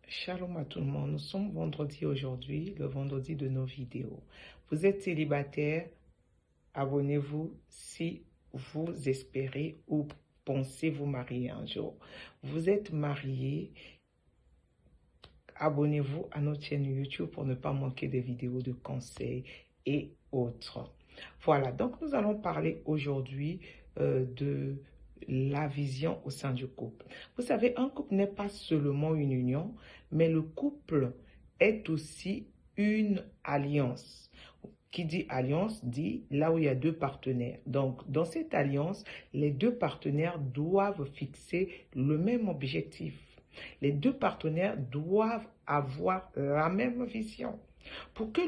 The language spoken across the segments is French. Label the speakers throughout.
Speaker 1: Shalom à tout le monde. Nous sommes vendredi aujourd'hui, le vendredi de nos vidéos. Vous êtes célibataire, abonnez-vous si vous espérez ou pensez vous marier un jour. Vous êtes marié, abonnez-vous à notre chaîne YouTube pour ne pas manquer des vidéos de conseils et autres. Voilà, donc nous allons parler aujourd'hui de la vision au sein du couple. Vous savez, un couple n'est pas seulement une union, mais le couple est aussi une alliance. Qui dit alliance dit là où il y a deux partenaires. Donc, dans cette alliance, les deux partenaires doivent fixer le même objectif. Les deux partenaires doivent avoir la même vision. Pour que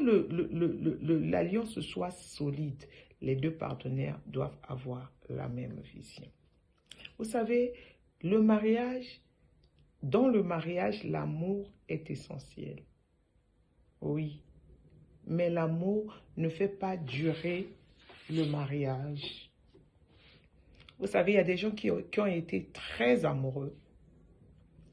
Speaker 1: l'alliance soit solide, les deux partenaires doivent avoir la même vision. Vous savez, le mariage, dans le mariage, l'amour est essentiel. Oui, mais l'amour ne fait pas durer le mariage. Vous savez, il y a des gens qui ont été très amoureux,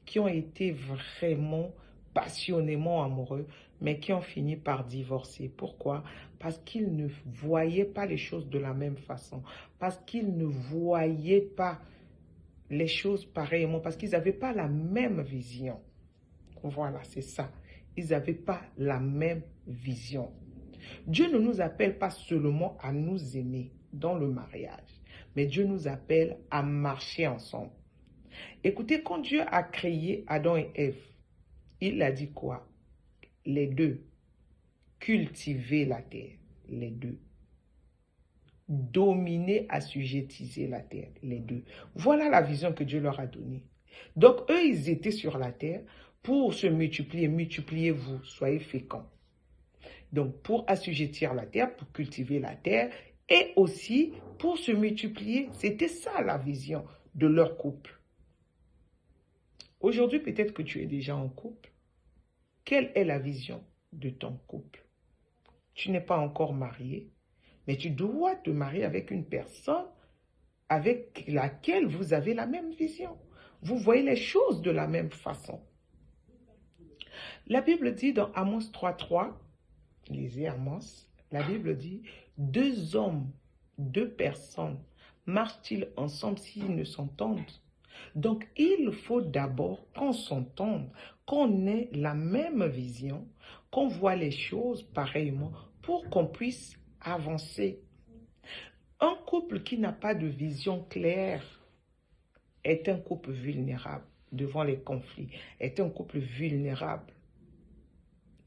Speaker 1: qui ont été vraiment passionnément amoureux, mais qui ont fini par divorcer. Pourquoi? Parce qu'ils ne voyaient pas les choses de la même façon, parce qu'ils ne voyaient pas les choses pareillement, parce qu'ils n'avaient pas la même vision. Voilà, c'est ça. Ils n'avaient pas la même vision. Dieu ne nous appelle pas seulement à nous aimer dans le mariage, mais Dieu nous appelle à marcher ensemble. Écoutez, quand Dieu a créé Adam et Ève, il a dit quoi? Les deux. Cultiver la terre, les deux. Dominer, assujettiser la terre, les deux. Voilà la vision que Dieu leur a donnée. Donc, eux, ils étaient sur la terre pour se multiplier. Multipliez-vous, soyez féconds. Donc, pour assujettir la terre, pour cultiver la terre, et aussi pour se multiplier. C'était ça la vision de leur couple. Aujourd'hui, peut-être que tu es déjà en couple. Quelle est la vision de ton couple? Tu n'es pas encore marié, mais tu dois te marier avec une personne avec laquelle vous avez la même vision. Vous voyez les choses de la même façon. La Bible dit dans Amos 3.3, lisez Amos, la Bible dit, deux hommes, deux personnes, marchent-ils ensemble s'ils ne s'entendent? Donc, il faut d'abord qu'on s'entende, qu'on ait la même vision, qu'on voit les choses pareillement pour qu'on puisse avancer. Un couple qui n'a pas de vision claire est un couple vulnérable devant les conflits, est un couple vulnérable.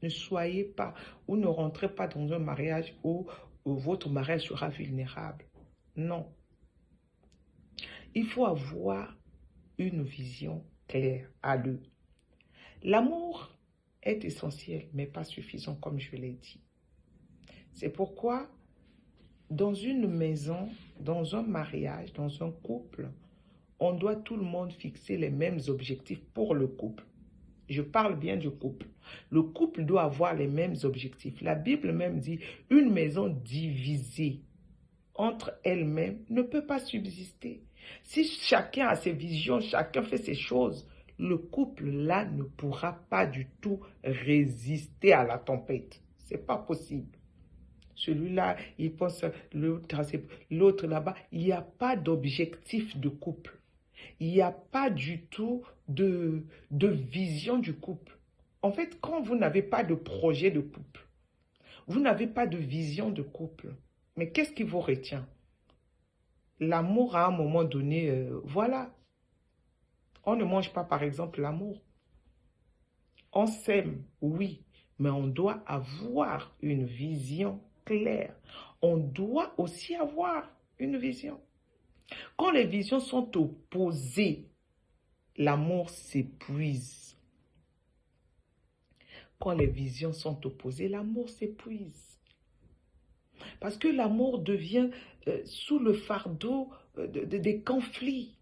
Speaker 1: Ne soyez pas ou ne rentrez pas dans un mariage où votre mariage sera vulnérable. Non. Il faut avoir une vision claire à deux. L'amour est essentiel, mais pas suffisant, comme je l'ai dit. C'est pourquoi, dans une maison, dans un mariage, dans un couple, on doit tout le monde fixer les mêmes objectifs pour le couple. Je parle bien du couple. Le couple doit avoir les mêmes objectifs. La Bible même dit, une maison divisée entre elles-mêmes ne peut pas subsister. Si chacun a ses visions, chacun fait ses choses, le couple-là ne pourra pas du tout résister à la tempête. Ce n'est pas possible. Celui-là, il pense l'autre là-bas. Il n'y a pas d'objectif de couple. Il n'y a pas du tout de vision du couple. En fait, quand vous n'avez pas de projet de couple, vous n'avez pas de vision de couple, mais qu'est-ce qui vous retient? L'amour à un moment donné, voilà. On ne mange pas par exemple l'amour. On s'aime, oui, mais on doit avoir une vision claire. On doit aussi avoir une vision. Quand les visions sont opposées, l'amour s'épuise. Quand les visions sont opposées, l'amour s'épuise. Parce que l'amour devient sous le fardeau des conflits.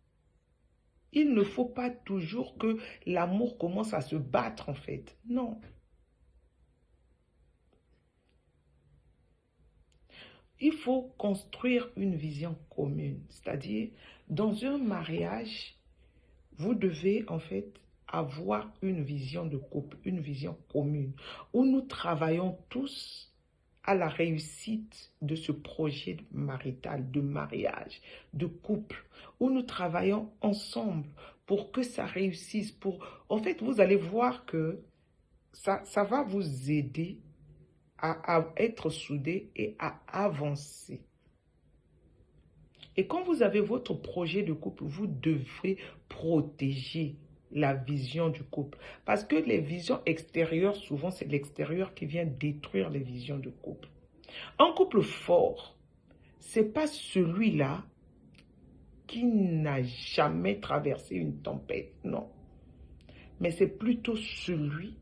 Speaker 1: Il ne faut pas toujours que l'amour commence à se battre en fait. Non. Il faut construire une vision commune. C'est-à-dire, dans un mariage, vous devez en fait avoir une vision de couple, une vision commune, où nous travaillons tous à la réussite de ce projet marital, de mariage, de couple, où nous travaillons ensemble pour que ça réussisse. En fait, vous allez voir que ça va vous aider à être soudés et à avancer. Et quand vous avez votre projet de couple, vous devrez protéger la vision du couple. Parce que les visions extérieures, souvent, c'est l'extérieur qui vient détruire les visions du couple. Un couple fort, c'est pas celui-là qui n'a jamais traversé une tempête, non. Mais c'est plutôt celui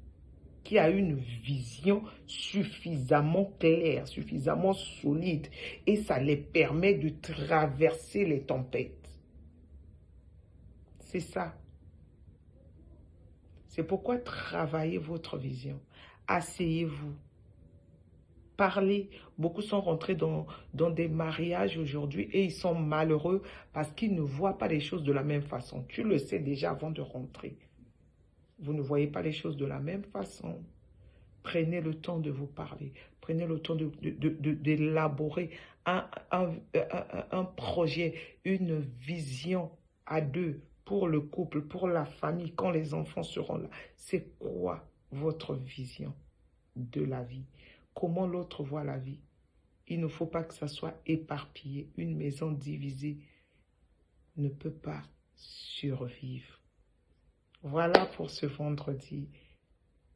Speaker 1: qui a une vision suffisamment claire, suffisamment solide, et ça les permet de traverser les tempêtes. C'est ça. C'est pourquoi travaillez votre vision. Asseyez-vous. Parlez. Beaucoup sont rentrés dans des mariages aujourd'hui et ils sont malheureux parce qu'ils ne voient pas les choses de la même façon. Tu le sais déjà avant de rentrer. Vous ne voyez pas les choses de la même façon. Prenez le temps de vous parler. Prenez le temps d'élaborer un projet, une vision à deux pour le couple, pour la famille, quand les enfants seront là. C'est quoi votre vision de la vie? Comment l'autre voit la vie? Il ne faut pas que ça soit éparpillé. Une maison divisée ne peut pas survivre. Voilà pour ce vendredi.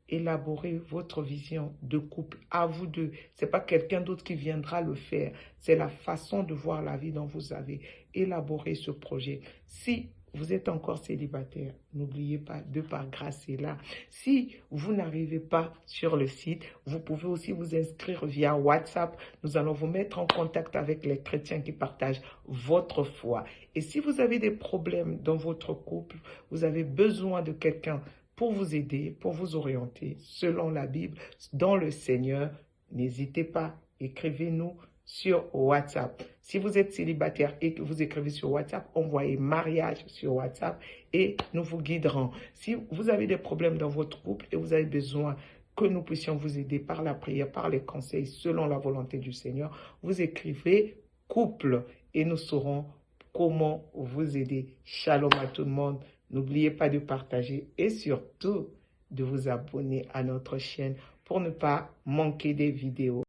Speaker 1: Élaborez votre vision de couple à vous deux. Ce n'est pas quelqu'un d'autre qui viendra le faire. C'est la façon de voir la vie dont vous avez élaboré ce projet. Si vous êtes encore célibataire, n'oubliez pas, de par grâce est là. Si vous n'arrivez pas sur le site, vous pouvez aussi vous inscrire via WhatsApp. Nous allons vous mettre en contact avec les chrétiens qui partagent votre foi. Et si vous avez des problèmes dans votre couple, vous avez besoin de quelqu'un pour vous aider, pour vous orienter, selon la Bible, dans le Seigneur, n'hésitez pas, écrivez-nous sur WhatsApp. Si vous êtes célibataire et que vous écrivez sur WhatsApp, envoyez mariage sur WhatsApp et nous vous guiderons. Si vous avez des problèmes dans votre couple et vous avez besoin que nous puissions vous aider par la prière, par les conseils, selon la volonté du Seigneur, vous écrivez couple et nous saurons comment vous aider. Shalom à tout le monde. N'oubliez pas de partager et surtout de vous abonner à notre chaîne pour ne pas manquer des vidéos.